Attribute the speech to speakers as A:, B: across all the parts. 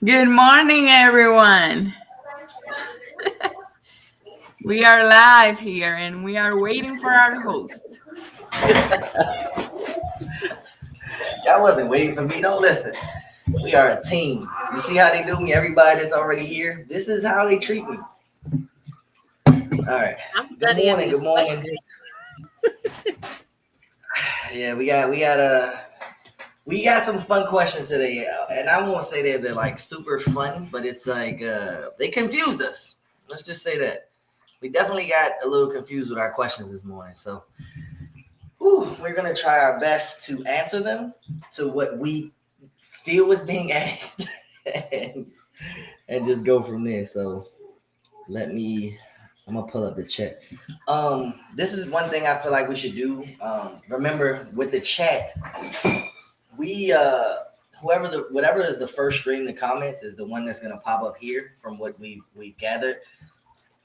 A: Good morning, everyone. We are live here and we are waiting for our host.
B: Y'all wasn't waiting for me. Don't listen. We are a team. You see how they do me? Everybody that's already here, this is how they treat me. All right.
C: I'm studying
B: Good morning.
C: these
B: Good morning.
C: questions.
B: Yeah, we got some fun questions today, and I won't say that they're like super fun, but it's like they confused us. Let's just say that we definitely got a little confused with our questions this morning. So, we're gonna try our best to answer them to what we feel is being asked, and just go from there. So, I'm gonna pull up the chat. This is one thing I feel like we should do. Remember with the chat, we whatever is the first stream, the comments is the one that's gonna pop up here from what we've gathered.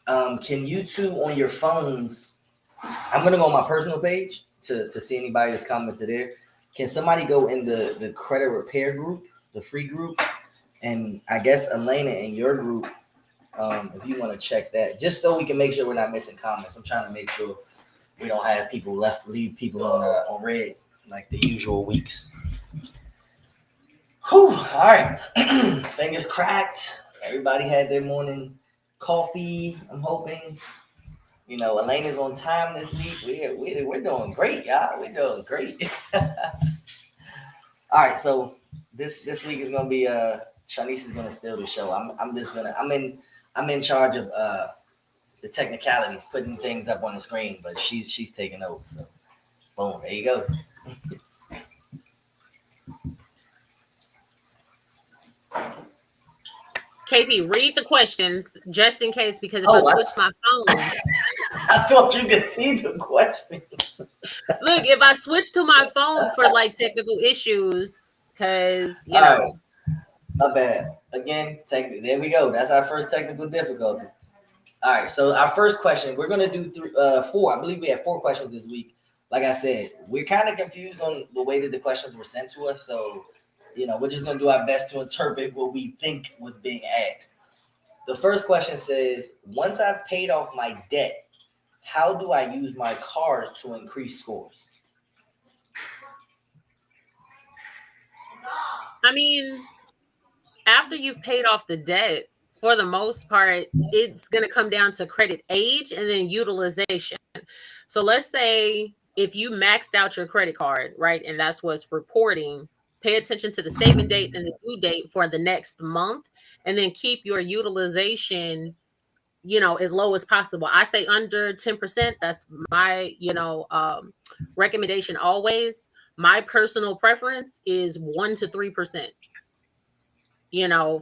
B: Can you two on your phones? I'm gonna go on my personal page to see anybody that's commented there. Can somebody go in the credit repair group, the free group, and I guess Elena in your group, if you want to check that, just so we can make sure we're not missing comments. I'm trying to make sure we don't have people leave people on red like the usual weeks. Whew, all right. Fingers cracked. Everybody had their morning coffee, I'm hoping. You know, Elena's on time this week. We're doing great, y'all. We're doing great. All right, so this week is gonna be Shanice is gonna steal the show. I'm in charge of the technicalities, putting things up on the screen, but she's taking over. So boom, there you go.
C: KP, read the questions just in case, because if I switch my phone.
B: I thought you could see the questions.
C: Look, if I switch to my phone for like technical issues, because you know.
B: My bad. Again, there we go. That's our first technical difficulty. All right, so our first question, we're gonna do four. I believe we have 4 questions this week. Like I said, we're kind of confused on the way that the questions were sent to us, so we're just gonna do our best to interpret what we think was being asked. The first question says, once I've paid off my debt, how do I use my cards to increase scores?
C: I mean, after you've paid off the debt, for the most part, it's going to come down to credit age and then utilization. So let's say if you maxed out your credit card, right, and that's what's reporting, pay attention to the statement date and the due date for the next month, and then keep your utilization, as low as possible. I say under 10%. That's my, recommendation always. My personal preference is 1 to 3%.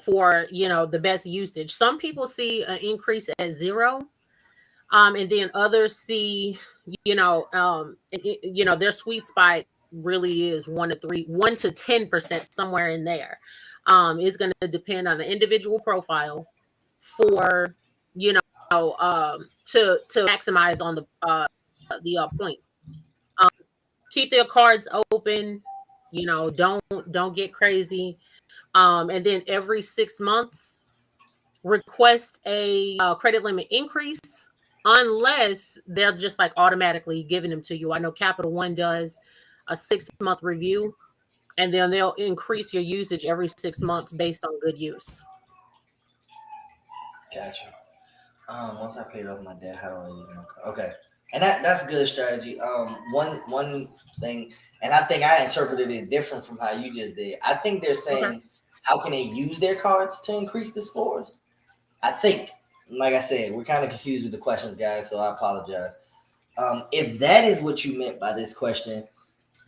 C: For the best usage. Some people see an increase at 0, and then others see, their sweet spot really is 1 to 10%, somewhere in there. It's going to depend on the individual profile for to maximize on the point. Keep their cards open. Don't get crazy. And then every 6 months, request a credit limit increase, unless they're just like automatically giving them to you. I know Capital One does a 6-month review, and then they'll increase your usage every 6 months based on good use.
B: Gotcha. Once I paid off my debt, how do I use my card? Okay, and that's a good strategy. One thing, and I think I interpreted it different from how you just did. I think they're
C: Okay.
B: saying how can they use their cards to increase the scores. I think, like I said, we're kind of confused with the questions, guys, so I apologize. If that is what you meant by this question,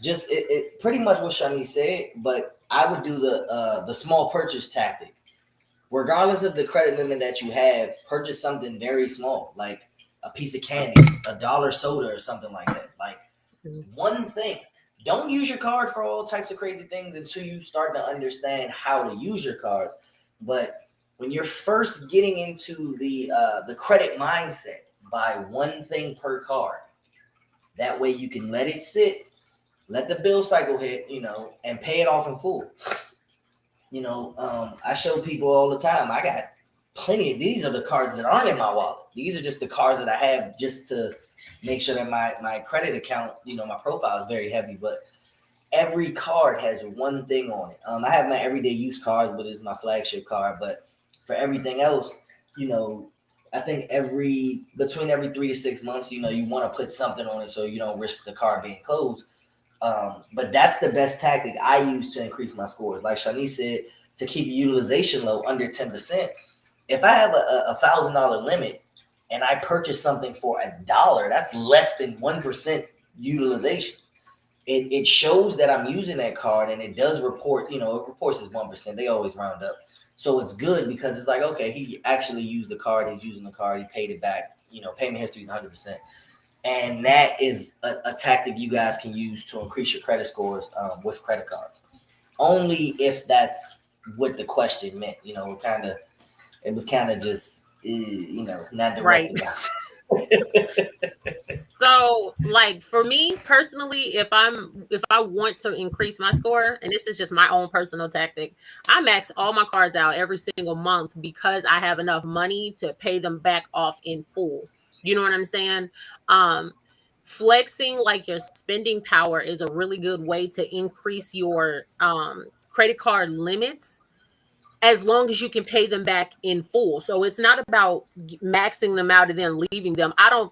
B: just it pretty much what Shani said, but I would do the small purchase tactic. Regardless of the credit limit that you have, purchase something very small, like a piece of candy, a dollar soda, or something like that. Like one thing. Don't use your card for all types of crazy things until you start to understand how to use your cards. But when you're first getting into the credit mindset, buy one thing per card. That way you can let it sit, let the bill cycle hit, and pay it off in full. I show people all the time. I got plenty of these are the cards that aren't in my wallet. These are just the cards that I have just to make sure that my credit account, my profile is very heavy. But every card has one thing on it. I have my everyday use card, but it's my flagship card. But for everything else, I think between every 3 to 6 months, you want to put something on it so you don't risk the card being closed. But that's the best tactic I use to increase my scores. Like Shani said, to keep utilization low under 10%. If I have a $1,000 limit and I purchase something for $1, that's less than 1% utilization. It shows that I'm using that card, and it does report. It reports as 1%. They always round up, so it's good because it's like, okay, he actually used the card. He's using the card. He paid it back. Payment history is 100%. And that is a tactic you guys can use to increase your credit scores with credit cards. Only if that's what the question meant. It was kind of just, not direct
C: Right.
B: enough.
C: So, like for me personally, if I want to increase my score, and this is just my own personal tactic, I max all my cards out every single month because I have enough money to pay them back off in full. You know what I'm saying? Flexing like your spending power is a really good way to increase your credit card limits as long as you can pay them back in full. So it's not about maxing them out and then leaving them. I'm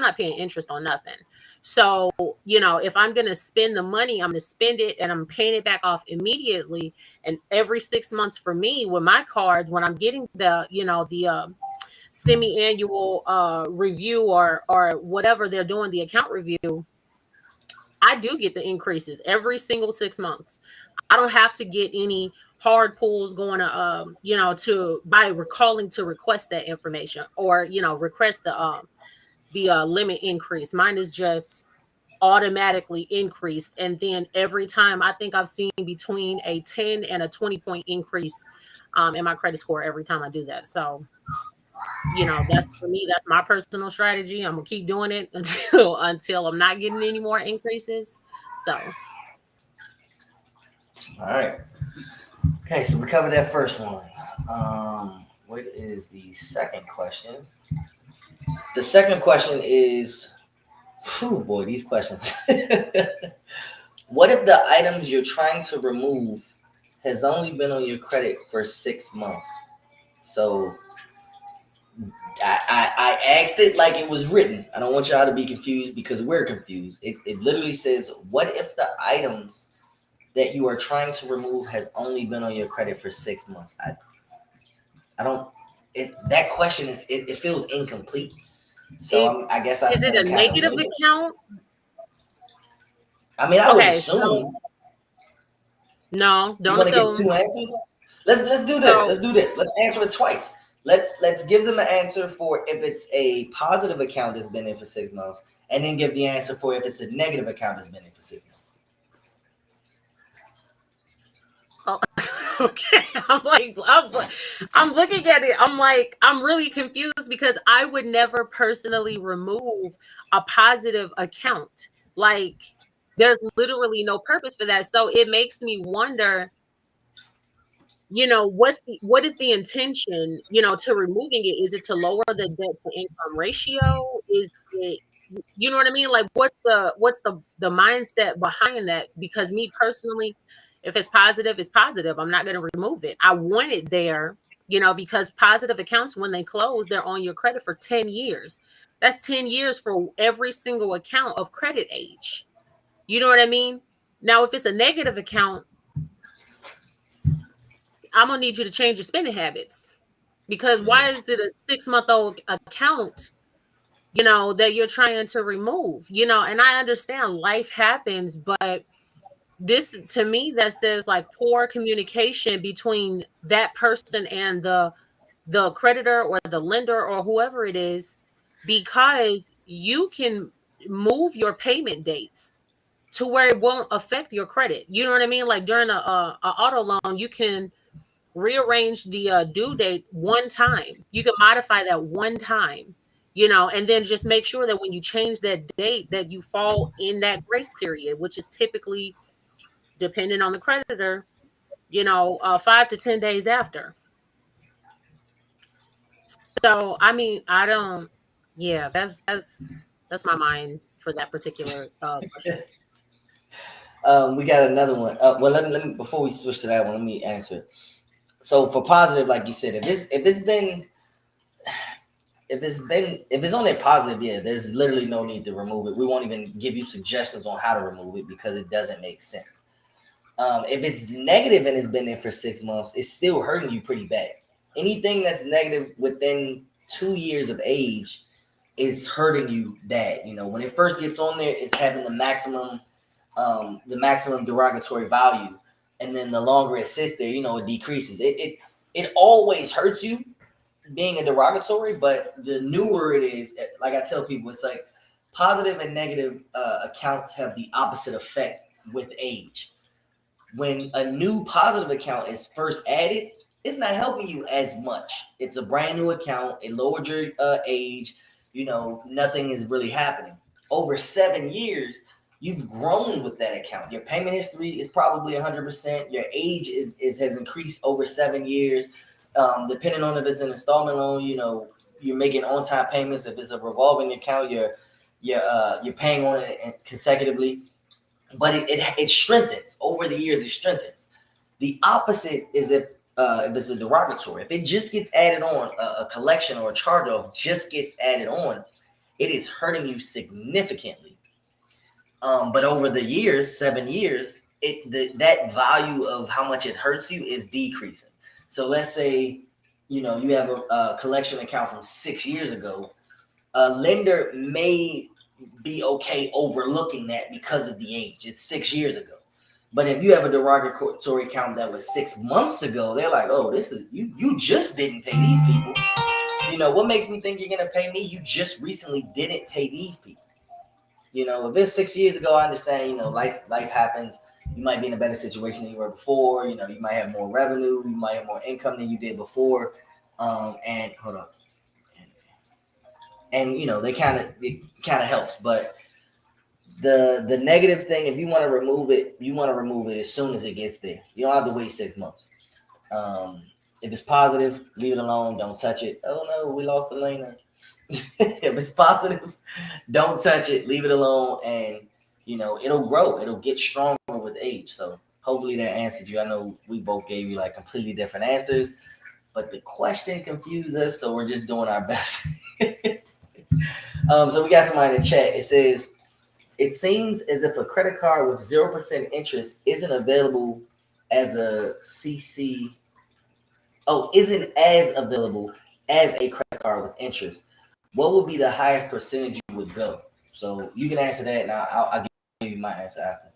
C: not paying interest on nothing. So, if I'm going to spend the money, I'm going to spend it and I'm paying it back off immediately. And every 6 months for me with my cards, when I'm getting the semi-annual review or whatever they're doing, the account review, I do get the increases every single 6 months. I don't have to get any hard pulls going to by recalling to request that information or request the limit increase. Mine is just automatically increased, and then every time I think I've seen between a 10 and a 20 point increase in my credit score every time I do that. So that's for me, that's my personal strategy. I'm gonna keep doing it until I'm not getting any more increases. So
B: All right. Okay, so we covered that first one. What is the second question? The second question is, boy, these questions. What if the items you're trying to remove has only been on your credit for 6 months? So I asked it like it was written. I don't want y'all to be confused because we're confused. It literally says, what if the items that you are trying to remove has only been on your credit for 6 months? I don't. That question it feels incomplete. So I guess
C: is it a negative account?
B: I mean, I would assume.
C: No, don't
B: you want to get
C: assume.
B: 2 answers? Let's do this. Let's do this. Let's answer it twice. Let's give them an answer for if it's a positive account that's been in for 6 months, and then give the answer for if it's a negative account that's been in for 6 months.
C: Okay, I'm looking at it. I'm like, I'm really confused because I would never personally remove a positive account. Like, there's literally no purpose for that. So it makes me wonder, what is the intention, to removing it? Is it to lower the debt to income ratio? Is it, you know what I mean? Like, what's the mindset behind that? Because me personally, if it's positive, it's positive. I'm not going to remove it. I want it there because positive accounts, when they close, they're on your credit for 10 years. That's 10 years for every single account of credit age. You know what I mean? Now, if it's a negative account, I'm going to need you to change your spending habits, because why is it a 6-month-old account, that you're trying to remove, and I understand life happens, but this, to me, that says like poor communication between that person and the creditor or the lender or whoever it is, because you can move your payment dates to where it won't affect your credit. You know what I mean? Like during a auto loan, you can rearrange the due date one time. You can modify that one time, and then just make sure that when you change that date that you fall in that grace period, which is typically, depending on the creditor, 5 to 10 days after. So, I mean, I don't, yeah, that's my mind for that particular question.
B: We got another one. Well, let me before we switch to that one, let me answer it. So for positive, like you said, if it's only positive, yeah, there's literally no need to remove it. We won't even give you suggestions on how to remove it because it doesn't make sense. If it's negative and it's been there for 6 months, it's still hurting you pretty bad. Anything that's negative within 2 years of age is hurting you bad. When it first gets on there, it's having the maximum derogatory value, and then the longer it sits there, it decreases. It always hurts you being a derogatory, but the newer it is, like I tell people, it's like positive and negative accounts have the opposite effect with age. When a new positive account is first added, it's not helping you as much. It's a brand new account. It lowered your age. Nothing is really happening. Over 7 years, you've grown with that account. Your payment history is probably 100%. Your age has increased over 7 years. Depending on if it's an installment loan, you're making on-time payments. If it's a revolving account, you're paying on it consecutively. But it strengthens over the years. It strengthens. The opposite is if it's a derogatory. If it just gets added on, a collection or a charge-off just gets added on, it is hurting you significantly. But over the years, 7 years, that value of how much it hurts you is decreasing. So let's say, you have a collection account from 6 years ago. A lender may be okay overlooking that because of the age. It's 6 years ago. But if you have a derogatory account that was 6 months ago, they're like, oh, this is you just didn't pay these people. What makes me think you're gonna pay me? You just recently didn't pay these people. If it's 6 years ago, I understand, life happens. You might be in a better situation than you were before. You might have more revenue. You might have more income than you did before. And hold on. And it kind of helps. But the negative thing, if you want to remove it, as soon as it gets there. You don't have to wait 6 months. If it's positive, leave it alone. Don't touch it. Oh no, we lost the lane. If it's positive, don't touch it. Leave it alone, and it'll grow. It'll get stronger with age. So hopefully that answered you. I know we both gave you like completely different answers, but the question confused us, so we're just doing our best. So we got somebody in the chat. It says, it seems as if a credit card with 0% interest isn't available as a CC. Oh, isn't as available as a credit card with interest. What would be the highest percentage you would go? So you can answer that, and I'll give you my answer after.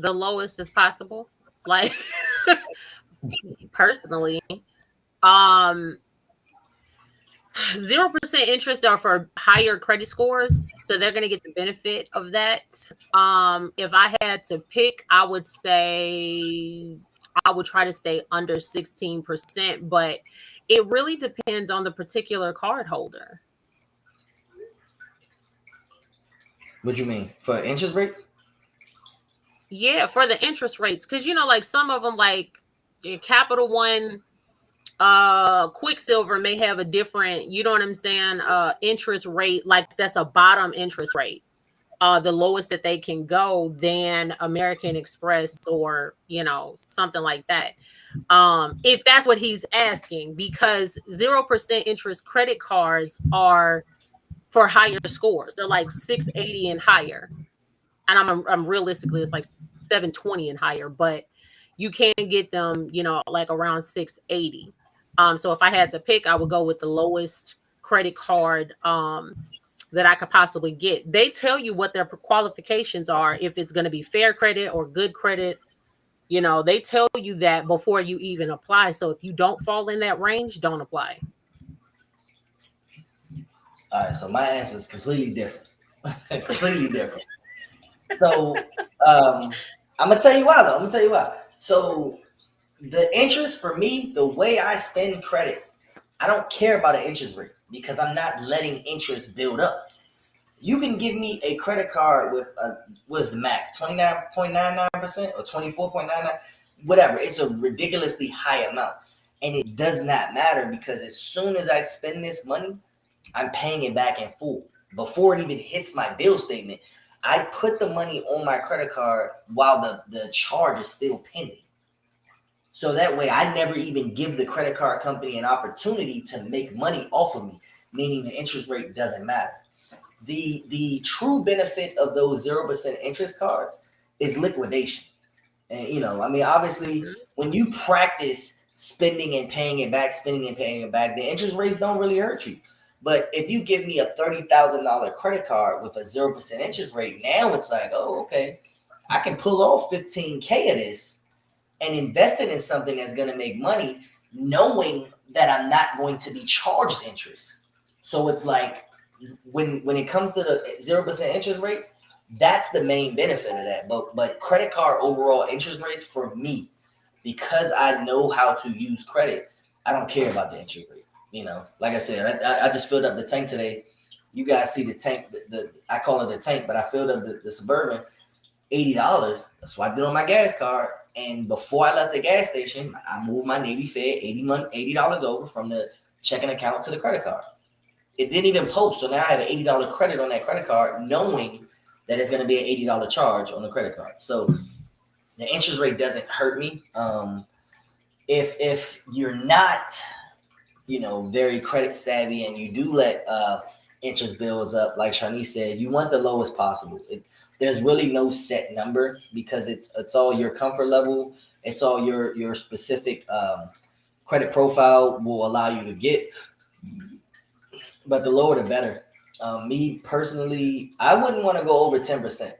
C: The lowest as possible. Like, personally, 0% interest are for higher credit scores, so they're going to get the benefit of that. If I had to pick, I would say I would try to stay under 16%, but it really depends on the particular card holder.
B: What do you mean? For interest rates?
C: Yeah, for the interest rates. Because, like some of them, like Capital One, Quicksilver may have a different, you know what I'm saying, interest rate. Like that's a bottom interest rate. The lowest that they can go than American Express or, something like that. if that's what he's asking, because 0% interest credit cards are for higher scores. They're like 680 and higher. And I'm realistically, it's like 720 and higher, but you can get them, like around 680. So if I had to pick, I would go with the lowest credit card that I could possibly get. They tell you what their qualifications are, if it's going to be fair credit or good credit. They tell you that before you even apply. So if you don't fall in that range, don't apply.
B: All right, so my answer is completely different. Completely different. So I'm gonna tell you why. So the interest for me, the way I spend credit, I don't care about an interest rate because I'm not letting interest build up. You can give me a credit card with what's the max, 29.99% or 24.99, whatever. It's a ridiculously high amount. And it does not matter because as soon as I spend this money, I'm paying it back in full. Before it even hits my bill statement, I put the money on my credit card while the charge is still pending. So that way I never even give the credit card company an opportunity to make money off of me, meaning the interest rate doesn't matter. The true benefit of those 0% interest cards is liquidation. And obviously when you practice spending and paying it back, the interest rates don't really hurt you. But if you give me a $30,000 credit card with a 0% interest rate, now it's like, oh, okay, I can pull off 15K of this and invest it in something that's going to make money, knowing that I'm not going to be charged interest. So it's like when it comes to the 0% interest rates, that's the main benefit of that. But credit card overall interest rates for me, because I know how to use credit, I don't care about the interest rate. Like I said, I just filled up the tank today. You guys see the tank, I call it the tank, but I filled up the Suburban, $80. Swiped it on my gas card. And before I left the gas station, I moved my Navy Fed $80 over from the checking account to the credit card. It didn't even post. So now I have an $80 credit on that credit card, knowing that it's going to be an $80 charge on the credit card. So the interest rate doesn't hurt me. If you're not, very credit savvy and you do let interest bills up, like Shanice said, you want the lowest possible. There's really no set number because it's all your comfort level. It's all your specific credit profile will allow you to get. But the lower the better. Me personally, I wouldn't want to go over 10%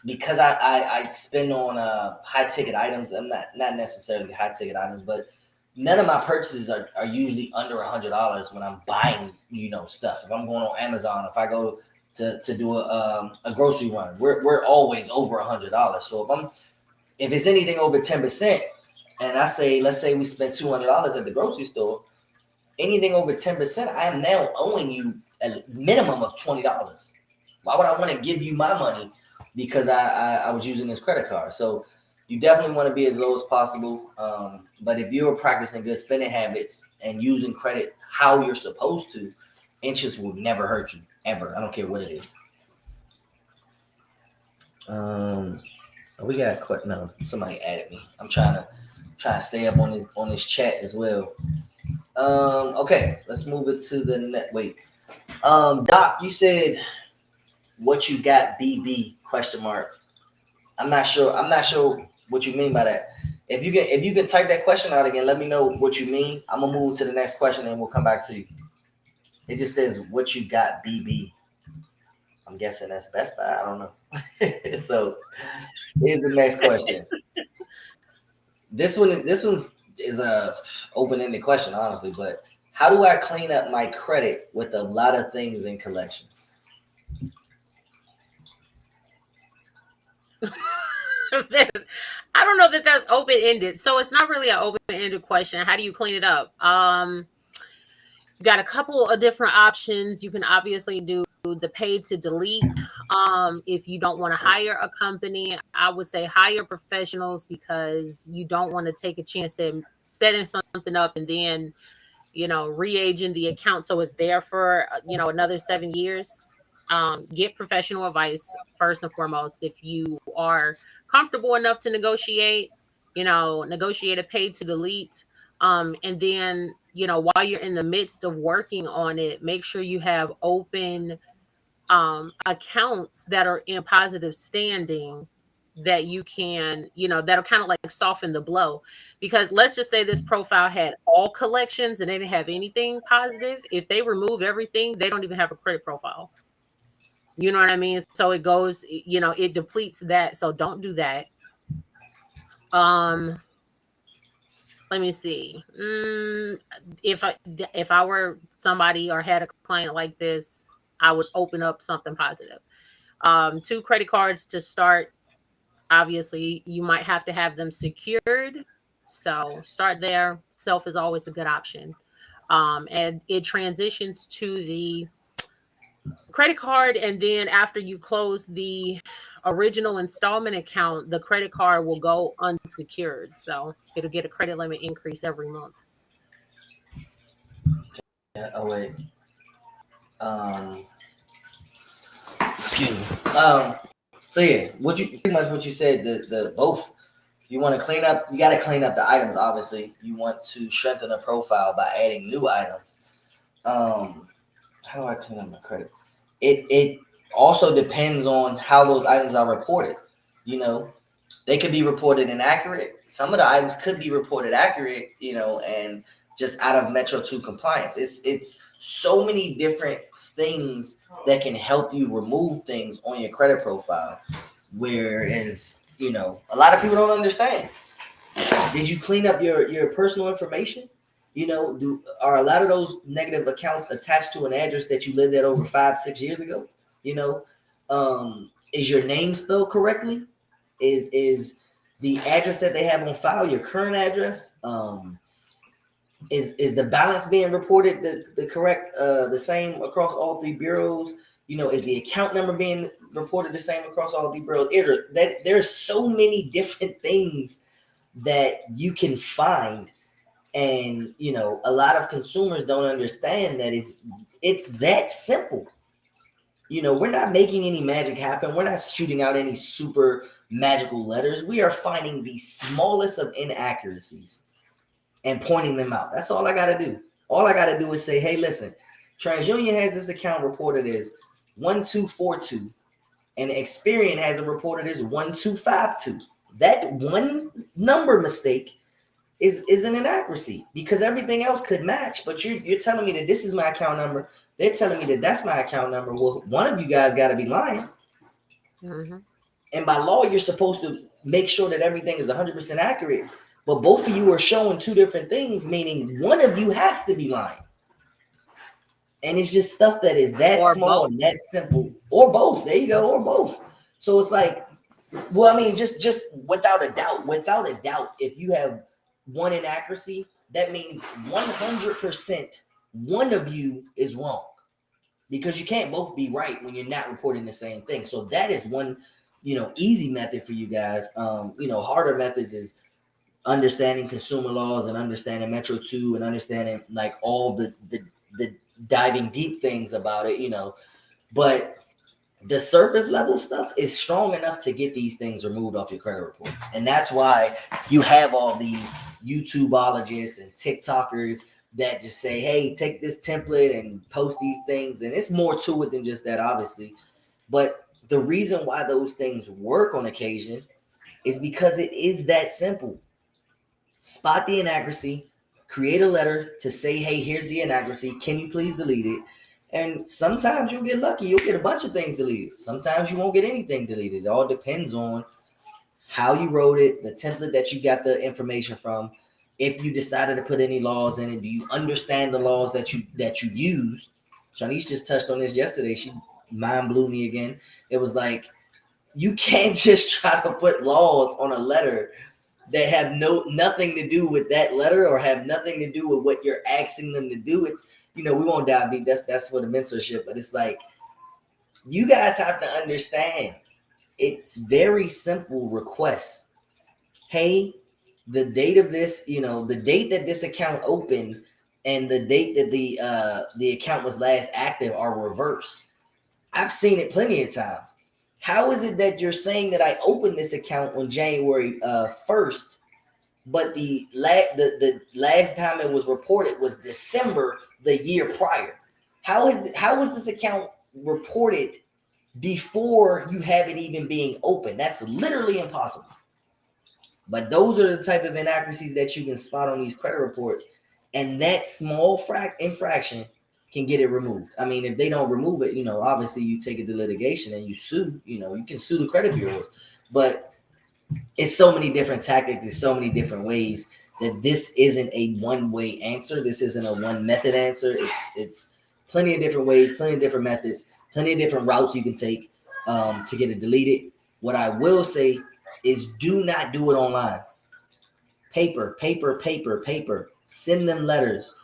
B: because I spend on high ticket items. I'm not necessarily high ticket items, but none of my purchases are usually under $100 when I'm buying stuff. If I'm going on Amazon, if I go to do a grocery run, we're always over $100. So if it's anything over 10%, and let's say we spent $200 at the grocery store, anything over 10%, I am now owing you a minimum of $20. Why would I want to give you my money because I was using this credit card? So you definitely want to be as low as possible. But if you're practicing good spending habits and using credit how you're supposed to, interest will never hurt you, ever. I don't care what it is. We got no. Somebody added me. I'm trying to stay up on this chat as well. Okay, let's move it to the net. Wait, Doc, you said what you got, BB ? I'm not sure what you mean by that. If you can type that question out again, let me know what you mean. I'm gonna move to the next question and we'll come back to you. It just says what you got, BB. I'm guessing that's Best Buy. I don't know. So here's the next question. This is a open-ended question, honestly, but how do I clean up my credit with a lot of things in collections?
C: I don't know that that's open-ended. So it's not really an open-ended question. How do you clean it up? You've got a couple of different options. You can obviously do the pay to delete. If you don't want to hire a company, I would say hire professionals because you don't want to take a chance at setting something up and then, re-aging the account so it's there for, another 7 years. Get professional advice first and foremost. If you are comfortable enough to negotiate, negotiate a pay to delete. And then, while you're in the midst of working on it, make sure you have open accounts that are in positive standing that you can, that'll kind of like soften the blow. Because let's just say this profile had all collections and they didn't have anything positive. If they remove everything, they don't even have a credit profile. You know what I mean? So it goes, it depletes that. So don't do that. Let me see. If I were somebody or had a client like this, I would open up something positive. 2 credit cards to start. Obviously, you might have to have them secured. So start there. Self is always a good option. And it transitions to the credit card. And then after you close the original installment account, the credit card will go unsecured. So it'll get a credit limit increase every month.
B: Yeah, oh wait. Excuse me. So yeah, pretty much what you said, the both. You want to clean up, you got to clean up the items, obviously. You want to strengthen a profile by adding new items. How do I clean up my credit? It also depends on how those items are reported. They could be reported inaccurate. Some of the items could be reported accurate, and just out of Metro 2 compliance. It's so many different things that can help you remove things on your credit profile. Whereas, a lot of people don't understand. Did you clean up your personal information? Are a lot of those negative accounts attached to an address that you lived at over 5-6 years ago? Is your name spelled correctly? Is the address that they have on file your current address? Is the balance being reported the correct, the same across all 3 bureaus? Is the account number being reported the same across all 3 bureaus? There's so many different things that you can find. And, a lot of consumers don't understand that it's that simple. We're not making any magic happen. We're not shooting out any super magical letters. We are finding the smallest of inaccuracies and pointing them out. That's all I got to do. All I got to do is say, hey, listen, TransUnion has this account reported as 1242 and Experian has it reported as 1252. That one number mistake is an inaccuracy because everything else could match, but you're telling me that this is my account number. They're telling me that that's my account number. Well, one of you guys got to be lying. Mm-hmm. And by law, you're supposed to make sure that everything is 100% accurate, but both of you are showing 2 different things, meaning one of you has to be lying. And it's just stuff that is that or small both. And that simple, or both. There you go, or both. So it's like, well, I mean, just without a doubt, if you have one inaccuracy, that means 100% one of you is wrong, because you can't both be right when you're not reporting the same thing. So that is one, easy method for you guys. Harder methods is understanding consumer laws and understanding Metro 2 and understanding like all the diving deep things about it, but the surface level stuff is strong enough to get these things removed off your credit report. And that's why you have all these YouTubeologists and TikTokers that just say, hey, take this template and post these things. And it's more to it than just that, obviously. But the reason why those things work on occasion is because it is that simple. Spot the inaccuracy, create a letter to say, hey, here's the inaccuracy. Can you please delete it? And sometimes you'll get lucky. You'll get a bunch of things deleted. Sometimes you won't get anything deleted. It all depends on how you wrote it, the template that you got the information from. If you decided to put any laws in it, do you understand the laws that you used? Shanice just touched on this yesterday. She mind blew me again. It was like, you can't just try to put laws on a letter that have nothing to do with that letter or have nothing to do with what you're asking them to do. It's, we won't dive deep. That's for the mentorship. But it's like, you guys have to understand, it's very simple requests. Hey, the date of this, the date that this account opened and the date that the account was last active are reversed. I've seen it plenty of times. How is it that you're saying that I opened this account on January 1st but the last time it was reported was December the year prior. How was this account reported before you have it even being open? That's literally impossible. But those are the type of inaccuracies that you can spot on these credit reports, and that small infraction can get it removed. I mean, if they don't remove it, obviously you take it to litigation and you sue. You can sue the credit bureaus, but it's so many different tactics. There's so many different ways that this isn't a one-way answer. This isn't a one-method answer. It's plenty of different ways, plenty of different methods, plenty of different routes you can take to get it deleted. What I will say is do not do it online. Paper. Send them letters.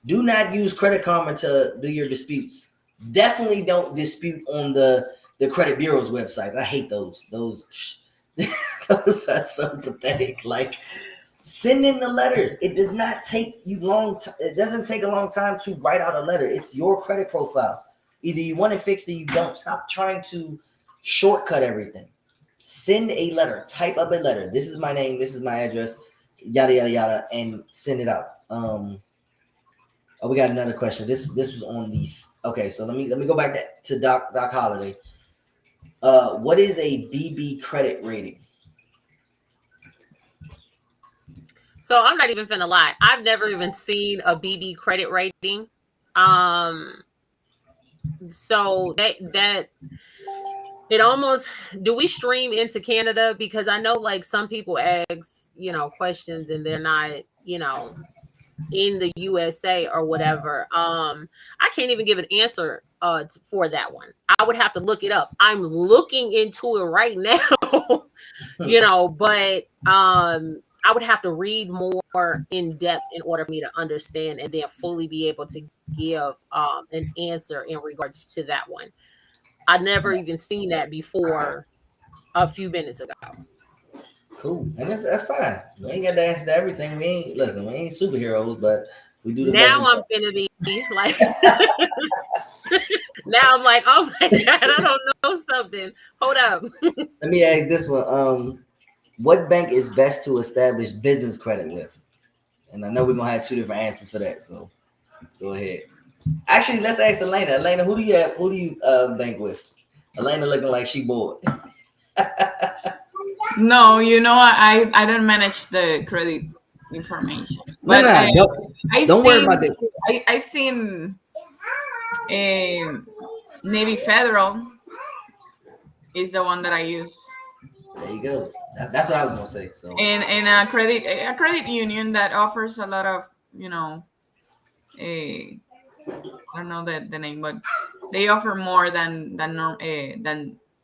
B: Do not use Credit Karma to do your disputes. Definitely don't dispute on the credit bureau's websites. I hate those. Those are so pathetic. Like, send in the letters. It does not take you long. It doesn't take a long time to write out a letter. It's your credit profile. Either you want it fixed or you don't. Stop trying to shortcut everything. Send a letter. Type up a letter. This is my name. This is my address. Yada yada yada, and send it out. We got another question. This was on the. Okay, so let me go back to Doc Holiday. What is a BB credit rating?
C: So I'm not even finna lie. I've never even seen a BB credit rating. So that it almost, do we stream into Canada? Because I know like some people ask, questions and they're not, in the USA or whatever. I can't even give an answer for that one. I would have to look it up. I'm looking into it right now, but I would have to read more in depth in order for me to understand and then fully be able to give an answer in regards to that one. I'd never even seen that before a few minutes ago.
B: Cool. And that's fine. We ain't got to answer to everything. We ain't superheroes, but we do the
C: now
B: best.
C: I'm finna be like now I'm like, oh my God, I don't know something. Hold up.
B: Let me ask this one. What bank is best to establish business credit with? And I know we're gonna have two different answers for that, so go ahead. Actually, let's ask Elena. Elena, who do you bank with? Elena looking like she bored.
A: No, I don't manage the credit information. But
B: don't worry about it.
A: I've seen Navy Federal is the one that I use.
B: There you go. That's what I was gonna say. So
A: and a credit union that offers a lot of I don't know the name, but they offer more than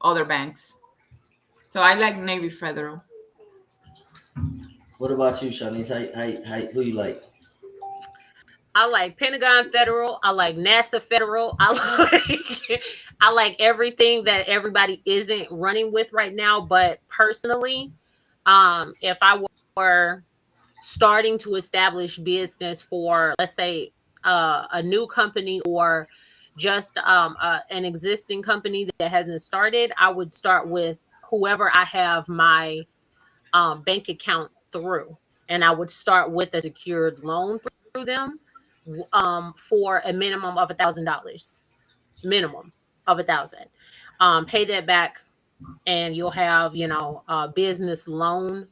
A: other banks. So I like Navy Federal.
B: What about you, Shanice? How who you like?
C: I like Pentagon Federal. I like NASA Federal. I like everything that everybody isn't running with right now. But personally, if I were starting to establish business for, let's say, a new company or just an existing company that hasn't started, I would start with whoever I have my bank account through, and I would start with a secured loan through them for a minimum of $1,000. Minimum of $1,000. Pay that back, and you'll have a business loan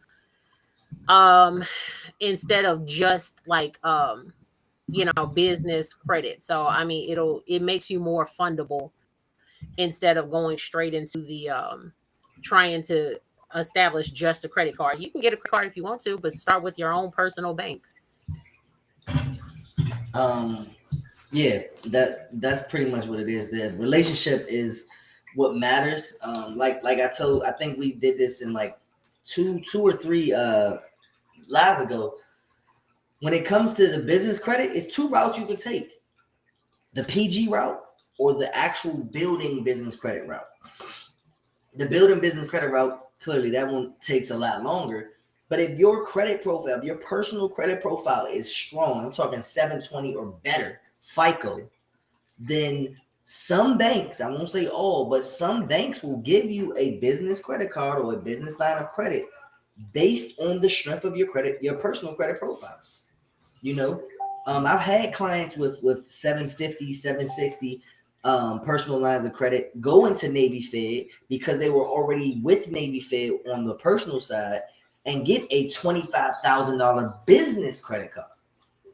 C: instead of just like business credit. So I mean, it makes you more fundable instead of going straight into the trying to establish just a credit card. You can get a credit card if you want to, but start with your own personal bank.
B: Yeah, that's pretty much what it is. The relationship is what matters. Like I think we did this in like two or three lives ago. When it comes to the business credit, it's two routes you can take: the PG route or the actual building business credit route. The building business credit route, clearly that one takes a lot longer. But if your credit profile, if your personal credit profile is strong, I'm talking 720 or better FICO, then some banks, I won't say all, but some banks will give you a business credit card or a business line of credit based on the strength of your credit, your personal credit profile. You know, I've had clients with 750, 760 personal lines of credit go into Navy Fed because they were already with Navy Fed on the personal side and get a $25,000 business credit card.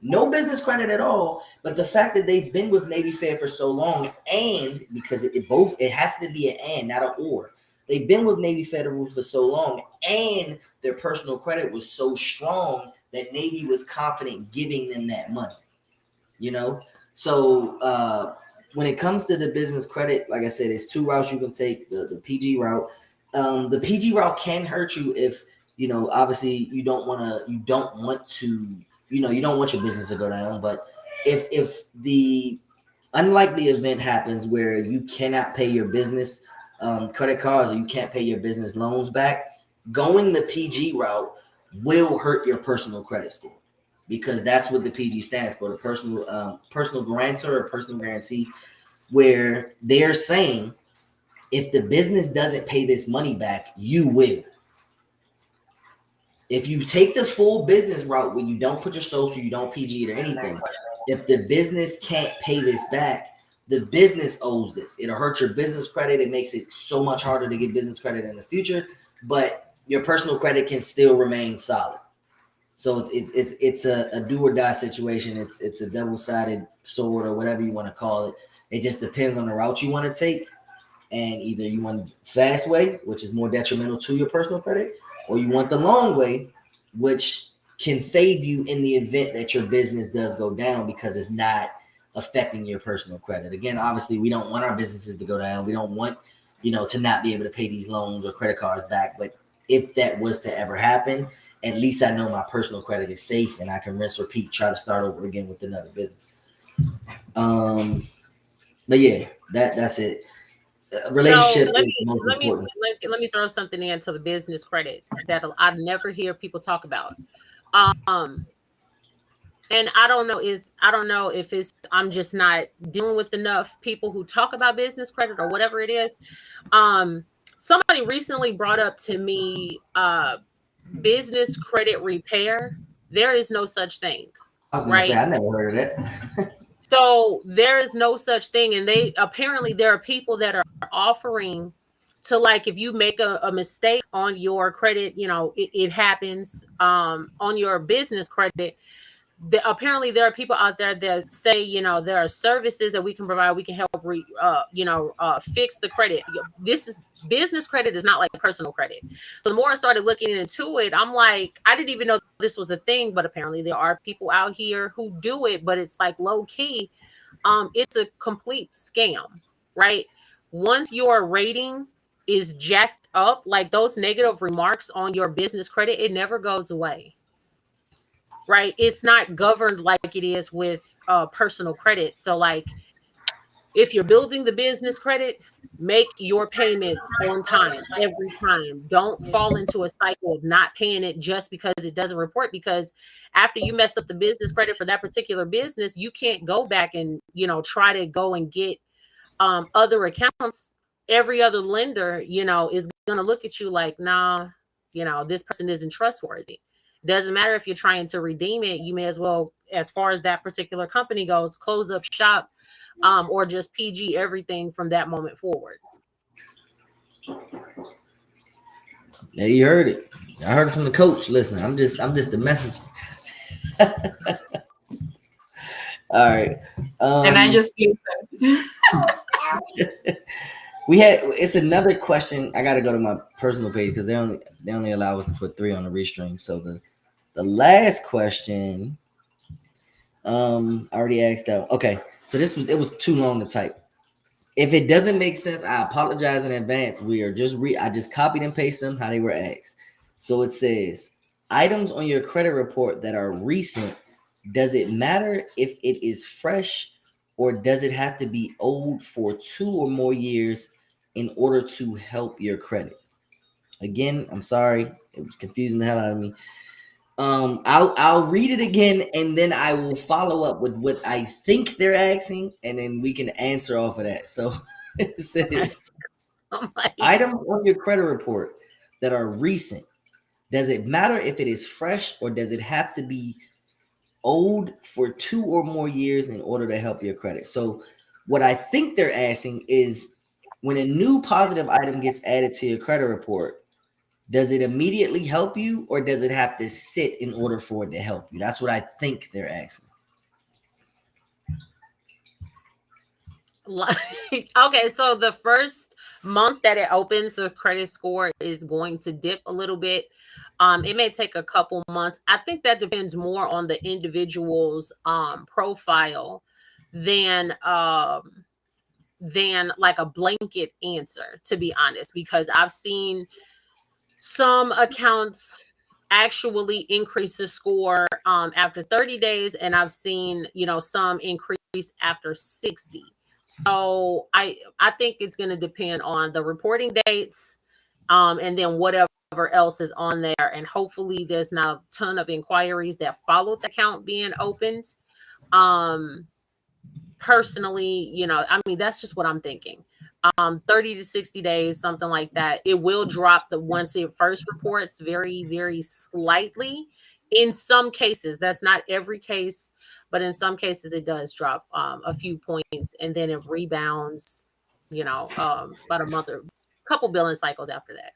B: No business credit at all, but the fact that they've been with Navy Fed for so long, and because it has to be an and, not an or. They've been with Navy Federal for so long, and their personal credit was so strong that Navy was confident giving them that money. You know, so when it comes to the business credit, like I said, it's two routes you can take. The PG route, the PG route can hurt you if obviously you don't want your business to go down. But if the unlikely event happens where you cannot pay your business credit cards or you can't pay your business loans back, going the PG route will hurt your personal credit score, because that's what the PG stands for, the personal guarantor or personal guarantee, where they're saying if the business doesn't pay this money back, you will. If you take the full business route where you don't put your social, you don't PG it or anything, if the business can't pay this back, the business owes this. It'll hurt your business credit. It makes it so much harder to get business credit in the future, but your personal credit can still remain solid. So it's a do or die situation. It's a double-sided sword or whatever you want to call it. It just depends on the route you want to take, and either you want the fast way, which is more detrimental to your personal credit, or you want the long way, which can save you in the event that your business does go down because it's not affecting your personal credit. Again, obviously, we don't want our businesses to go down. We don't want, to not be able to pay these loans or credit cards back. But if that was to ever happen, at least I know my personal credit is safe and I can rinse, repeat, try to start over again with another business. But yeah, that's it. Relationship
C: so let
B: is most important.
C: me throw something into the business credit that I never hear people talk about. And I don't know if it's I'm just not dealing with enough people who talk about business credit or whatever it is. Somebody recently brought up to me business credit repair. There is no such thing.
B: I was gonna say, I never heard of that.
C: So there is no such thing. And there are people that are offering to, like, if you make a mistake on your credit, it happens on your business credit. Apparently there are people out there that say, there are services that we can provide. We can help, fix the credit. Business credit is not like personal credit. So the more I started looking into it, I'm like, I didn't even know this was a thing, but apparently there are people out here who do it, but it's like low key. It's a complete scam, right? Once your rating is jacked up, like those negative remarks on your business credit, it never goes away. Right? It's not governed like it is with personal credit. So like, if you're building the business credit, make your payments on time every time. Don't fall into a cycle of not paying it just because it doesn't report, because after you mess up the business credit for that particular business, you can't go back and, try to go and get other accounts. Every other lender, is going to look at you like, nah, this person isn't trustworthy. Doesn't matter if you're trying to redeem it. You may as well, as far as that particular company goes, close up shop, or just PG everything from that moment forward.
B: Yeah, you heard it. I heard it from the coach. Listen, I'm just the messenger. All right.
A: And I just
B: it's another question. I got to go to my personal page because they only allow us to put 3 on the restream. So the last question, I already asked that. Okay, so it was too long to type. If it doesn't make sense, I apologize in advance. I just copied and pasted them how they were asked. So it says, items on your credit report that are recent, does it matter if it is fresh, or does it have to be old for 2 or more years in order to help your credit? Again, I'm sorry, it was confusing the hell out of me. I'll read it again, and then I will follow up with what I think they're asking, and then we can answer off of that. So it says, items on your credit report that are recent, Does it matter if it is fresh, or does it have to be old for 2 or more years in order to help your credit? So what I think they're asking is, when a new positive item gets added to your credit report, does it immediately help you, or does it have to sit in order for it to help you? That's what I think they're asking.
C: Okay, so the first month that it opens, the credit score is going to dip a little bit. It may take a couple months. I think that depends more on the individual's profile than like a blanket answer, to be honest, because I've seen some accounts actually increase the score after 30 days, and I've seen, some increase after 60. So I think it's going to depend on the reporting dates, and then whatever else is on there, and hopefully there's not a ton of inquiries that follow the account being opened. Personally, that's just what I'm thinking. 30 to 60 days, something like that. It will drop once it first reports, very, very slightly. In some cases, that's not every case, but in some cases it does drop a few points, and then it rebounds, about a month or couple billing cycles after that.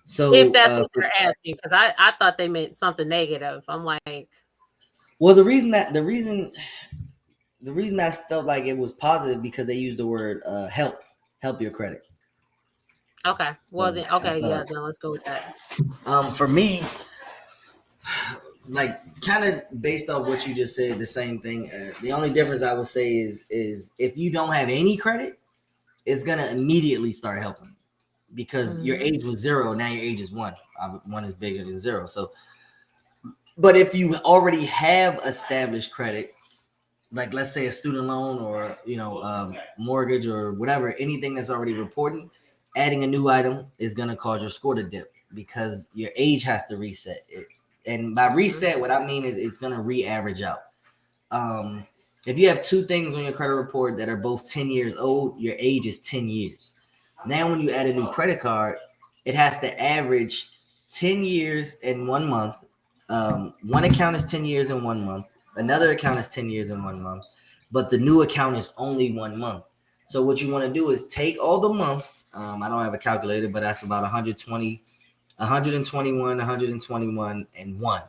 B: So
C: if that's what you're asking, because I thought they meant something negative. I'm like,
B: well, the reason I felt like it was positive, because they used the word help your credit.
C: Okay. Well, then, okay. Yeah. Then let's go with that.
B: For me, like, kind of based off what you just said, the same thing. The only difference I would say is if you don't have any credit, it's going to immediately start helping, because your age was 0. Now your age is 1. 1 is bigger than 0. So, but if you already have established credit, like let's say a student loan or mortgage or whatever, anything that's already reported, adding a new item is going to cause your score to dip, because your age has to reset it. And by reset, what I mean is it's going to re-average out. If you have 2 things on your credit report that are both 10 years old, your age is 10 years. Now when you add a new credit card, it has to average 10 years in 1 month. One account is 10 years in 1 month. Another account is 10 years in 1 month, but the new account is only 1 month. So what you want to do is take all the months. I don't have a calculator, but that's about 120, 121, 121, and 1.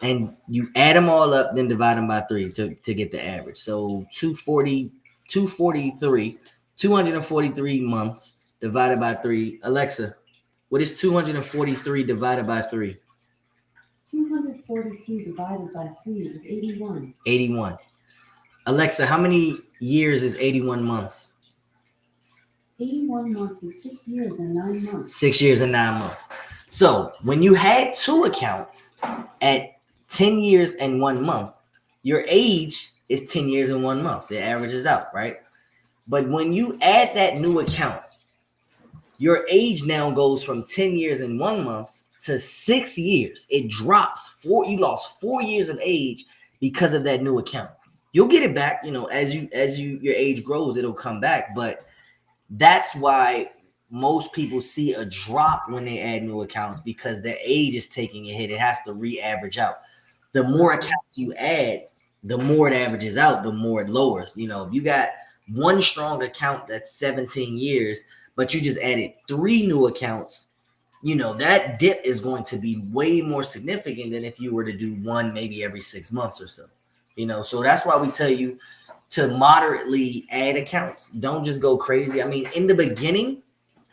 B: And you add them all up, then divide them by 3 to get the average. So 243 months divided by 3. Alexa, what is 243 divided by 3?
D: 243 divided by 3 is 81.
B: 81. Alexa, how many years is 81 months?
D: 81 months is 6 years and 9 months.
B: 6 years and 9 months. So when you had 2 accounts at 10 years and 1 month, your age is 10 years and 1 month. So it averages out, right? But when you add that new account, your age now goes from 10 years and 1 month to 6 years. It drops. You lost 4 years of age because of that new account. You'll get it back, as your age grows, it'll come back. But that's why most people see a drop when they add new accounts, because their age is taking a hit. It has to re-average out. The more accounts you add, the more it averages out, the more it lowers. If you got one strong account that's 17 years, but you just added 3 new accounts, that dip is going to be way more significant than if you were to do one maybe every 6 months or so. So that's why we tell you to moderately add accounts. Don't just go crazy. I mean, in the beginning,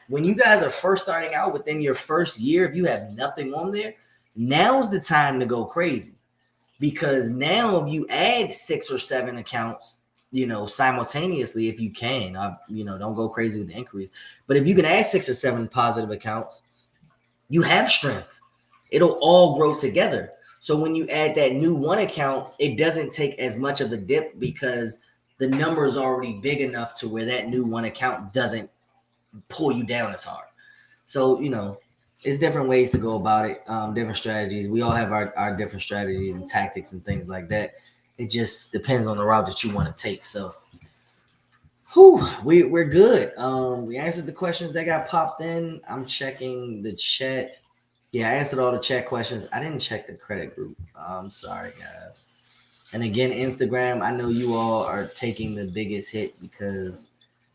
B: when you guys are first starting out, within your first year, if you have nothing on there, now's the time to go crazy. Because now if you add 6 or 7 accounts, simultaneously, if you can, don't go crazy with the inquiries. But if you can add 6 or 7 positive accounts, you have strength. It'll all grow together. So when you add that new 1 account, it doesn't take as much of a dip, because the number is already big enough to where that new 1 account doesn't pull you down as hard. So, it's different ways to go about it, different strategies. We all have our different strategies and tactics and things like that. It just depends on the route that you want to take. So Whew, we're good. We answered the questions that got popped in. I'm checking the chat. Yeah, I answered all the chat questions. I didn't check the credit group. I'm sorry, guys. And again, Instagram, I know you all are taking the biggest hit because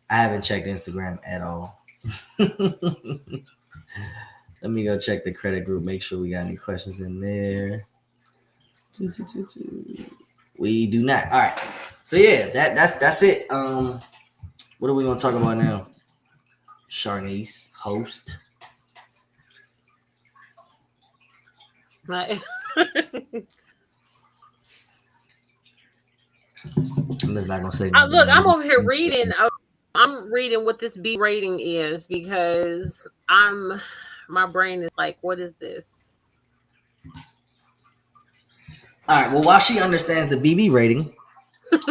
B: I haven't checked Instagram at all. Let me go check the credit group, make sure we got any questions in there. We do not. All right. So yeah, that's it. What are we gonna talk about now? Sharnice, host.
C: Right.
B: I'm just not gonna say.
C: Look, I'm over here reading. I'm reading what this B rating is because my brain is like, what is this?
B: All right. Well, while she understands the BB rating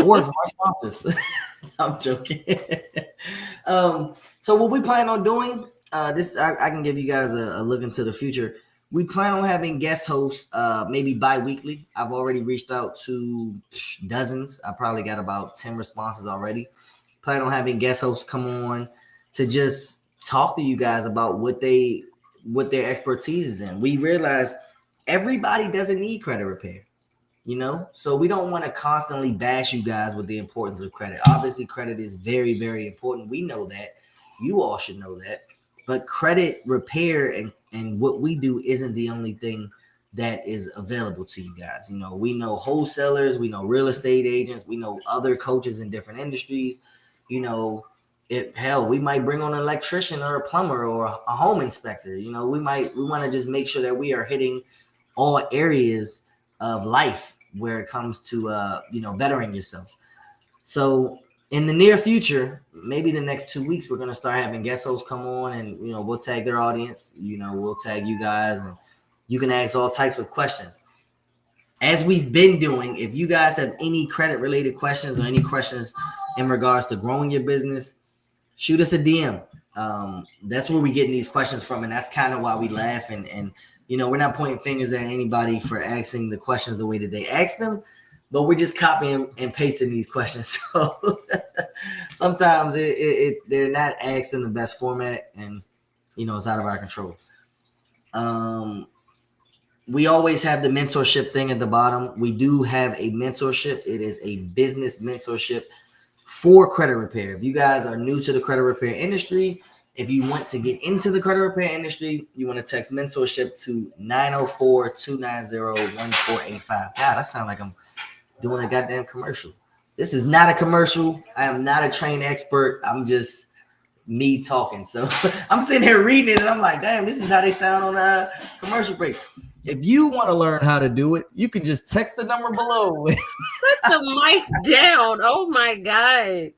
B: or responses, I'm joking. So what we plan on doing, this I can give you guys a look into the future. We plan on having guest hosts, maybe bi-weekly. I've already reached out to dozens. I probably got about 10 responses already. Plan on having guest hosts come on to just talk to you guys about what their expertise is in. We realize everybody doesn't need credit repair, you know? So we don't want to constantly bash you guys with the importance of credit. Obviously, credit is very, very important. We know that. You all should know that. But credit repair and what we do isn't the only thing that is available to you guys. You know, we know wholesalers, we know real estate agents, we know other coaches in different industries. You know, we might bring on an electrician or a plumber or a home inspector. You know, we want to just make sure that we are hitting all areas of life where it comes to bettering yourself. So in the near future, maybe the next 2 weeks, we're going to start having guest hosts come on and, we'll tag their audience, we'll tag you guys and you can ask all types of questions. As we've been doing, if you guys have any credit related questions or any questions in regards to growing your business, shoot us a DM. That's where we're getting these questions from. And that's kind of why we laugh. And we're not pointing fingers at anybody for asking the questions the way that they ask them, but we're just copying and pasting these questions. So sometimes they're not asked in the best format and, it's out of our control. We always have the mentorship thing at the bottom. We do have a mentorship. It is a business mentorship for credit repair. If you guys are new to the credit repair industry, if you want to get into the credit repair industry, you want to text mentorship to 904-290-1485. God, that sounds like I'm doing a goddamn commercial. This is not a commercial. I am not a trained expert. I'm just me talking. So I'm sitting here reading it and I'm like, damn, this is how they sound on a commercial break. If you want to learn how to do it, you can just text the number below.
C: Put the mic down. Oh my God.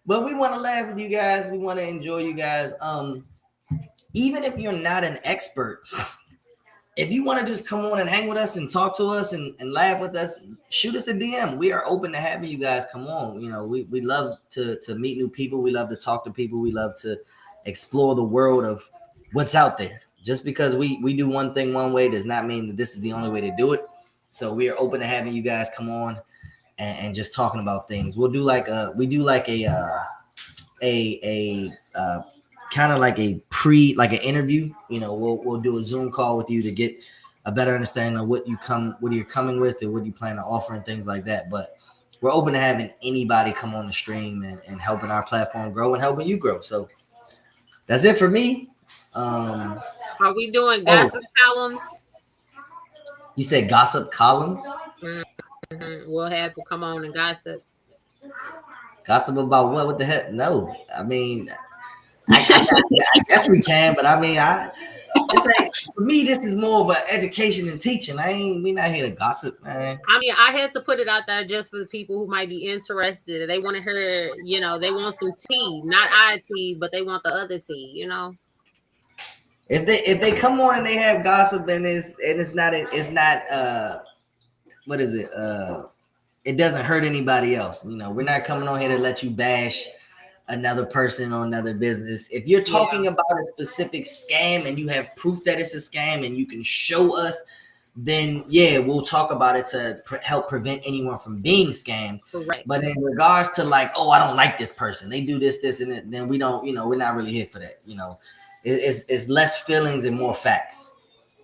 B: But we want to laugh with you guys. We want to enjoy you guys. Even if you're not an expert, if you want to just come on and hang with us and talk to us and laugh with us, shoot us a DM. We are open to having you guys come on. We love to meet new people. We love to talk to people. We love to explore the world of what's out there. Just because we do one thing one way does not mean that this is the only way to do it. So we are open to having you guys come on and just talking about things. We'll do like a kind of like an interview. We'll do a Zoom call with you to get a better understanding of what you're coming with and what you plan to offer and things like that. But we're open to having anybody come on the stream and helping our platform grow and helping you grow. So that's it for me.
C: Are we doing gossip columns?
B: You said gossip columns?
C: Mm-hmm. We'll have to come on and gossip.
B: Gossip about what? What the heck? No, I mean, I guess we can, but I mean, for me, this is more of an education and teaching. We not here to gossip, man.
C: I mean, I had to put it out there just for the people who might be interested. They want to hear, they want some tea, not IT, but they want the other tea,
B: If they come on and they have gossip and it's not what is it? It doesn't hurt anybody else. We're not coming on here to let you bash another person or another business. If you're talking about a specific scam and you have proof that it's a scam and you can show us then yeah, we'll talk about it to help prevent anyone from being scammed.
C: Correct.
B: But in regards to like, oh, I don't like this person, they do this, and it, then we don't, we're not really here for that. It's less feelings and more facts.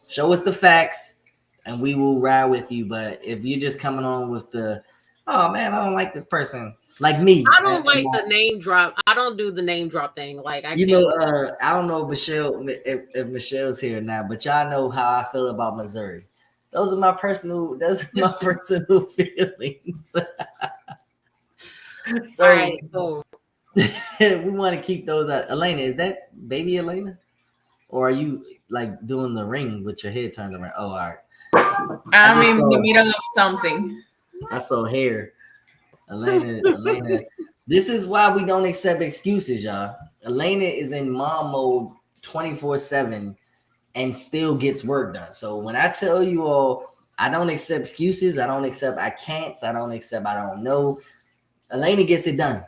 B: Show us the facts, and we will ride with you. But if you're just coming on with the, oh man, I don't like this person, like me,
C: I don't like the name drop. I don't do the name drop thing. Like I
B: I don't know if Michelle's here now, but y'all know how I feel about Missouri. Those are my personal feelings. So
C: all right, cool.
B: we want to keep those out. Elena, is that baby Elena? Or are you like doing the ring with your head turned around? Oh, all right.
A: I'm in the middle of something.
B: I saw hair. Elena. This is why we don't accept excuses, y'all. Elena is in mom mode 24/7 and still gets work done. So when I tell you all, I don't accept excuses, I don't accept I can't, I don't accept I don't know. Elena gets it done.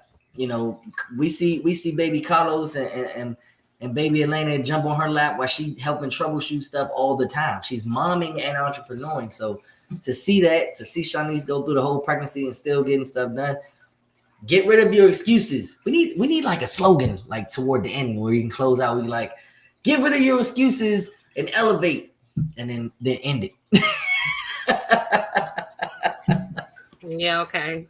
B: We see baby Carlos and baby Elena jump on her lap while she helping troubleshoot stuff all the time. She's momming and entrepreneuring. So to see Shanice go through the whole pregnancy and still getting stuff done, get rid of your excuses. We need like a slogan like toward the end where you can close out. We like, get rid of your excuses and elevate, and then end it.
C: Yeah, okay.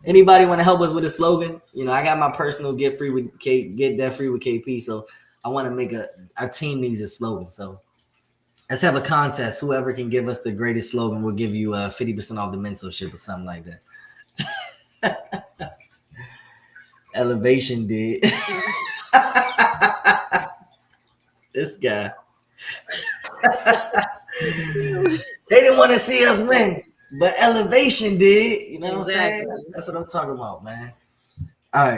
B: Anybody want to help us with a slogan? I got my personal get free with get that free with KP. So I want to make our team needs a slogan. So let's have a contest. Whoever can give us the greatest slogan, we'll give you 50% off the mentorship or something like that. Elevation did. This guy. They didn't want to see us win, but Elevation did. You know what I'm saying? That's what I'm talking about, man. All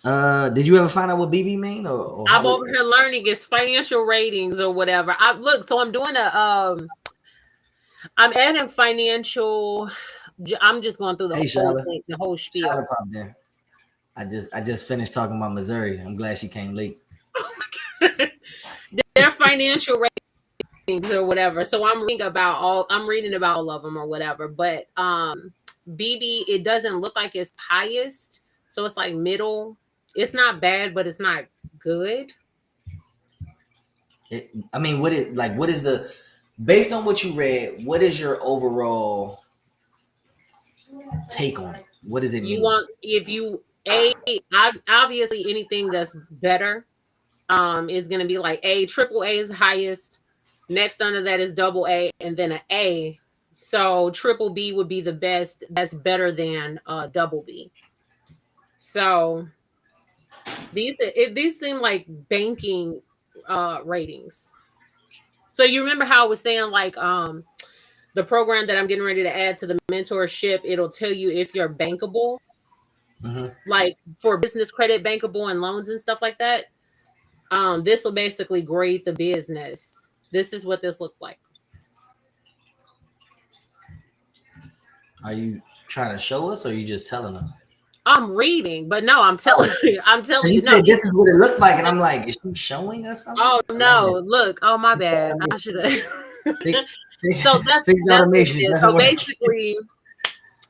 B: right. Did you ever find out what BB mean? Or
C: I'm over here learning its financial ratings or whatever. So I'm doing I'm adding financial. I'm just going through the whole spiel.
B: Charlotte popped in. I just finished talking about Missouri. I'm glad she came late.
C: Their financial ratings or whatever. So I'm reading about all of them or whatever. But BB, it doesn't look like it's highest. So it's like middle. It's not bad, but it's not good.
B: What is the, based on what you read, what is your overall take on it? What does it mean?
C: Obviously anything that's better is going to be like triple A is the highest. Next under that is double A, and then an A. So triple B would be the best. That's better than double B. So these seem like banking ratings. So you remember how I was saying like the program that I'm getting ready to add to the mentorship, it'll tell you if you're bankable, like for business credit, bankable and loans and stuff like that. This will basically grade the business. This is what this looks like.
B: Are you trying to show us, or are you just telling us?
C: I'm reading, but no, I'm telling you.
B: No, this is what it looks like, and I'm like, is she showing us something?
C: Oh no! Look, oh my bad. I should have. So that's so basically,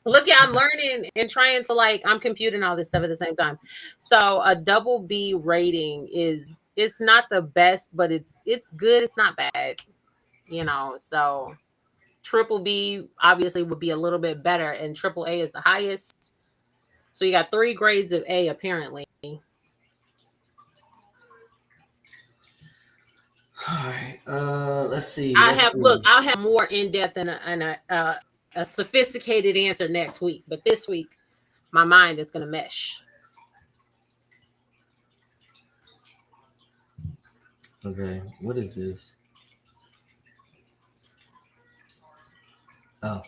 C: look, I'm learning and trying to I'm computing all this stuff at the same time. So a double B rating it's not the best, but it's good. It's not bad, So triple B obviously would be a little bit better, and triple A is the highest. So you got 3 grades of A apparently.
B: All right. Let's see.
C: I'll have more in depth and a sophisticated answer next week, but this week my mind is going to mesh.
B: Okay, what is this? Oh,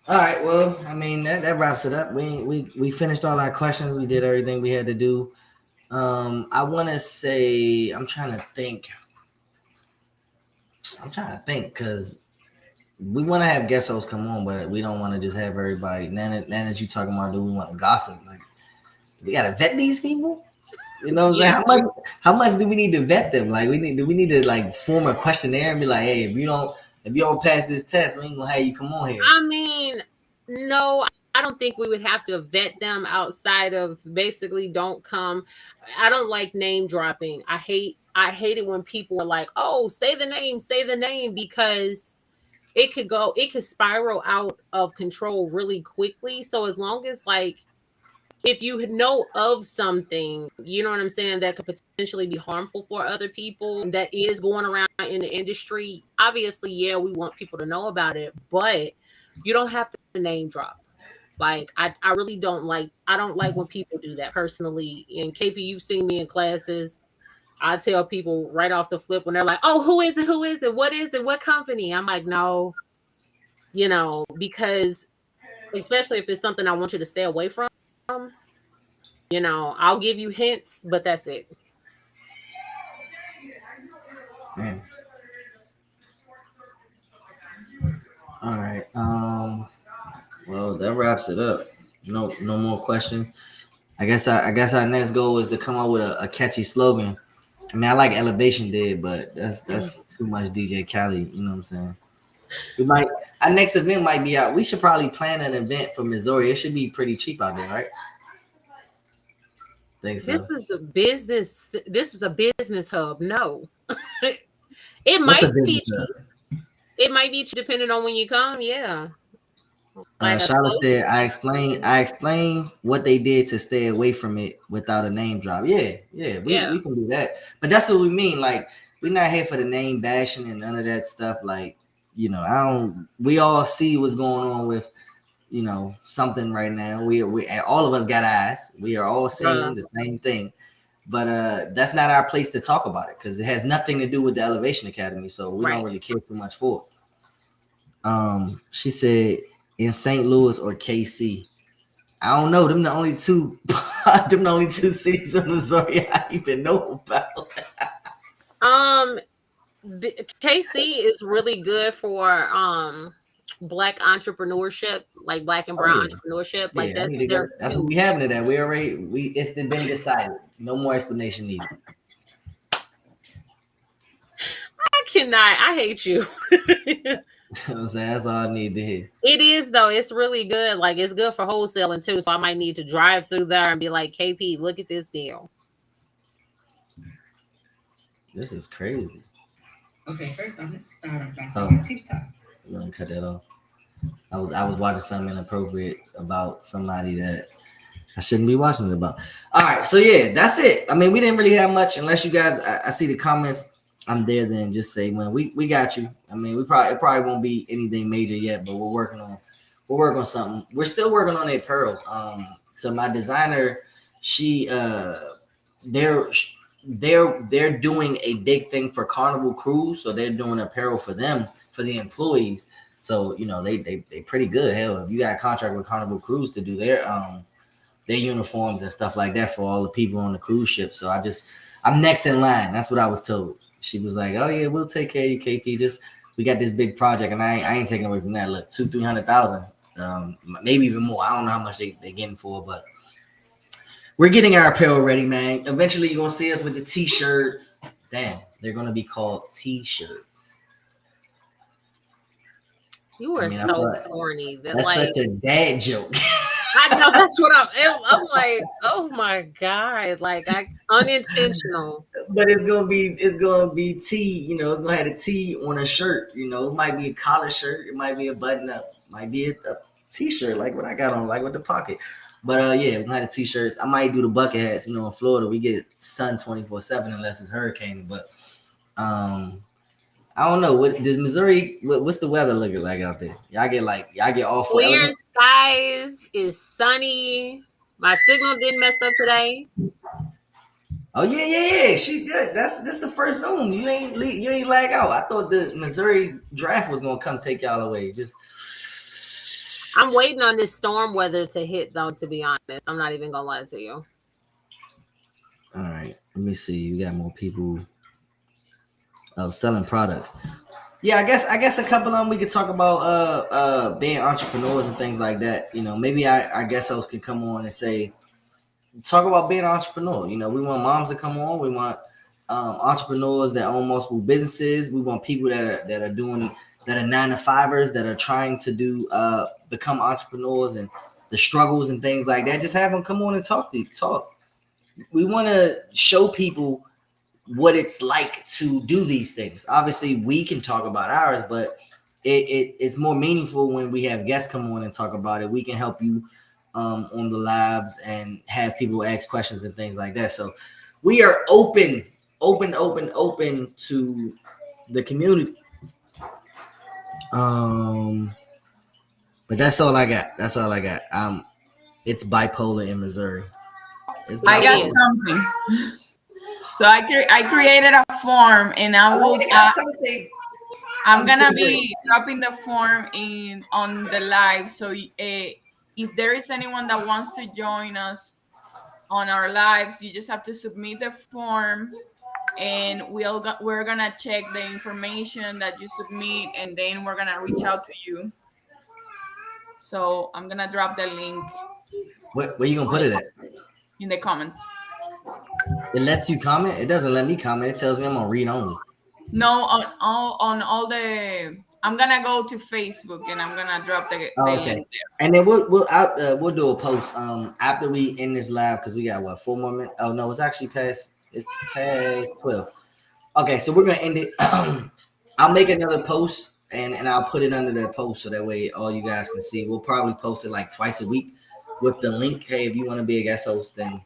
B: all right. Well, I mean that wraps it up. We finished all our questions. We did everything we had to do. I want to say I'm trying to think because we want to have guest hosts come on, but we don't want to just have everybody. Now that you talking about, do we want to gossip? Like, we gotta vet these people. You know what I'm saying? How much do we need to vet them? Like do we need to like form a questionnaire and be like, hey, if you don't pass this test, we ain't gonna have you come on here.
C: I mean, no, I don't think we would have to vet them outside of basically don't come. I don't like name dropping. I hate it when people are like, oh, say the name, because it could spiral out of control really quickly. So as long as like if you know of something, you know what I'm saying, that could potentially be harmful for other people that is going around in the industry, obviously, yeah, we want people to know about it, but you don't have to name drop. Like I really don't like when people do that personally. And KP, you've seen me in classes. I tell people right off the flip when they're like, oh, who is it? Who is it? What is it? What company? I'm like, no, because especially if it's something I want you to stay away from, I'll give you hints, but that's it.
B: Man. All right. Well, that wraps it up. No more questions. I guess our next goal is to come up with a catchy slogan. I mean, I like Elevation did, but that's too much DJ Khaled. You know what I'm saying? Our next event might be out. We should probably plan an event for Missouri. It should be pretty cheap out there, right? Think so.
C: This is a business hub. No. It might be cheap. It might be cheap depending on when you come. Yeah.
B: Charlotte said, I explained what they did to stay away from it without a name drop. We can do that. But that's what we mean. Like, we're not here for the name bashing and none of that stuff. Like, we all see what's going on with, something right now. We all of us got eyes. We are all saying the same thing. But that's not our place to talk about it because it has nothing to do with the Elevation Academy. So we don't really care too much for it. She said, in St. Louis or KC. I don't know. Them the only two cities in Missouri I even know about.
C: KC is really good for Black entrepreneurship, like Black and brown entrepreneurship. Like that's
B: what we having it at. It's been decided. No more explanation needed.
C: I hate you.
B: I'm saying that's all I need to hear.
C: It is though. It's really good. Like it's good for wholesaling too. So I might need to drive through there and be like, KP, look at this deal.
B: This is crazy.
E: Okay, first I'm gonna start off by saying TikTok.
B: You want to cut that off? I was watching something inappropriate about somebody that I shouldn't be watching it about. All right, so yeah, that's it. I mean, we didn't really have much unless you guys. I see the comments. I'm there. Then just say, man, we got you. I mean, it probably won't be anything major yet, but we're working on something. We're still working on the apparel. So my designer, they're doing a big thing for Carnival Cruise, so they're doing apparel for them, for the employees. So they pretty good. Hell, if you got a contract with Carnival Cruise to do their uniforms and stuff like that for all the people on the cruise ship. So I'm next in line. That's what I was told. She was like, "Oh yeah, we'll take care of you, KP. We got this big project, and I ain't taking away from that. Look, 200,000-300,000, maybe even more. I don't know how much they're getting for, but we're getting our apparel ready, man. Eventually, you're gonna see us with the t-shirts. Damn, they're gonna be called t-shirts.
C: You are so corny.
B: That's such a dad joke.
C: I know, that's what I'm like, oh my God, like unintentional.
B: But it's gonna be T, it's gonna have a T on a shirt, it might be a collar shirt, it might be a button up, might be a t-shirt like what I got on, like with the pocket. But yeah, we're gonna have the t-shirts. I might do the bucket hats, in Florida we get sun 24/7 unless it's hurricane. But I don't know. What does Missouri? What's the weather looking like out there? Y'all get awful.
C: Clear skies. Is sunny. My signal didn't mess up today.
B: Oh yeah. She did. That's the first Zoom. You ain't lag out. I thought the Missouri draft was gonna come take y'all away.
C: I'm waiting on this storm weather to hit though. To be honest, I'm not even gonna lie to you.
B: All right. Let me see. We got more people. Selling products. Yeah, I guess a couple of them we could talk about being entrepreneurs and things like that. Maybe our guest host can come on and say talk about being an entrepreneur. You know, we want moms to come on. We want entrepreneurs that own multiple businesses. We want people that are 9-to-5ers that are trying to do become entrepreneurs and the struggles and things like that. Just have them come on and talk. We want to show people what it's like to do these things. Obviously, we can talk about ours, but it's more meaningful when we have guests come on and talk about it. We can help you on the lives and have people ask questions and things like that. So we are open to the community. But that's all I got. It's bipolar in Missouri.
A: I got something. So I created a form, and I'm gonna be dropping the form on the live. So if there is anyone that wants to join us on our lives, you just have to submit the form, and we're gonna check the information that you submit, and then we're gonna reach out to you. So I'm gonna drop the link.
B: Where you gonna put it at?
A: In the comments.
B: It lets you comment. It doesn't let me comment. It tells me I'm on read only.
A: No, on all the. I'm gonna go to Facebook and I'm gonna drop the link there.
B: And then we'll do a post after we end this live because we got 4 more minutes. Oh no, it's actually past 12. Okay, so we're gonna end it. I'll make another post and I'll put it under the post so that way all you guys can see. We'll probably post it like twice a week with the link. Hey, if you want to be a guest host, then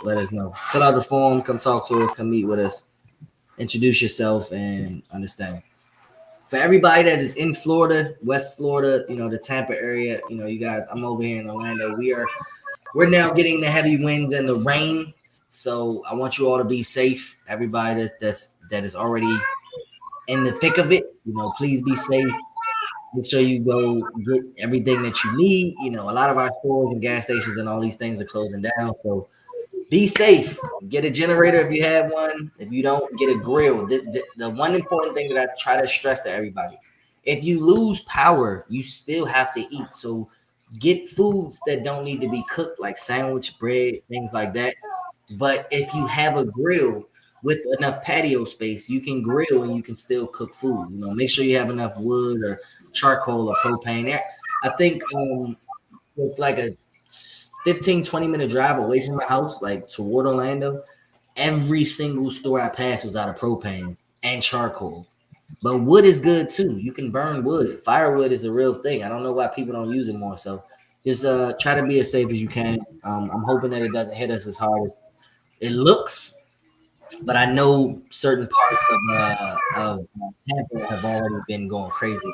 B: let us know. Fill out the form, come talk to us, come meet with us, introduce yourself, and understand. For everybody that is in Florida, West Florida, the Tampa area, you guys, I'm over here in Orlando. We're now getting the heavy winds and the rain, so I want you all to be safe. Everybody that is already in the thick of it, please be safe. Make sure you go get everything that you need. A lot of our stores and gas stations and all these things are closing down, so be safe. Get a generator if you have one. If you don't, get a grill. The one important thing that I try to stress to everybody, if you lose power, you still have to eat. So get foods that don't need to be cooked, like sandwich, bread, things like that. But if you have a grill with enough patio space, you can grill and you can still cook food. Make sure you have enough wood or charcoal or propane there. I think with like a 15-20 minute drive away from my house, like toward Orlando, every single store I passed was out of propane and charcoal. But wood is good too. You can burn wood. Firewood is a real thing. I don't know why people don't use it more. So just try to be as safe as you can. I'm hoping that it doesn't hit us as hard as it looks, but I know certain parts of Tampa have already been going crazy.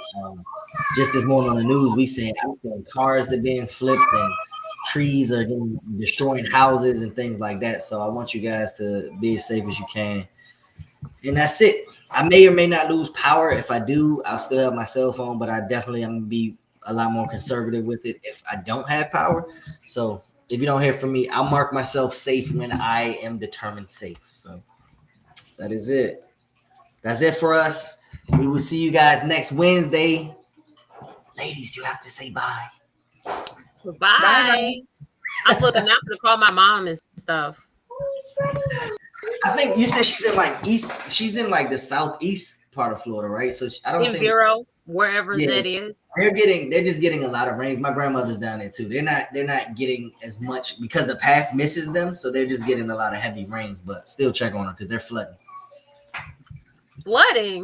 B: Just this morning on the news, I'm seeing cars that are being flipped and trees are destroying houses and things like that. So I want you guys to be as safe as you can. And that's it. I may or may not lose power. If I do, I'll still have my cell phone, but I'm gonna be a lot more conservative with it if I don't have power. So if you don't hear from me, I'll mark myself safe when I am determined safe. So that is it. That's it for us. We will see you guys next Wednesday. Ladies, you have to say bye.
C: Bye. I'm looking out to call my mom and stuff.
B: I think you said she's in like east. She's in like the southeast part of Florida, right? So I don't think
C: Vero, wherever that is.
B: They're just getting a lot of rains. My grandmother's down there too. They're not getting as much because the path misses them, so they're just getting a lot of heavy rains. But still check on them because they're flooding.
C: Flooding.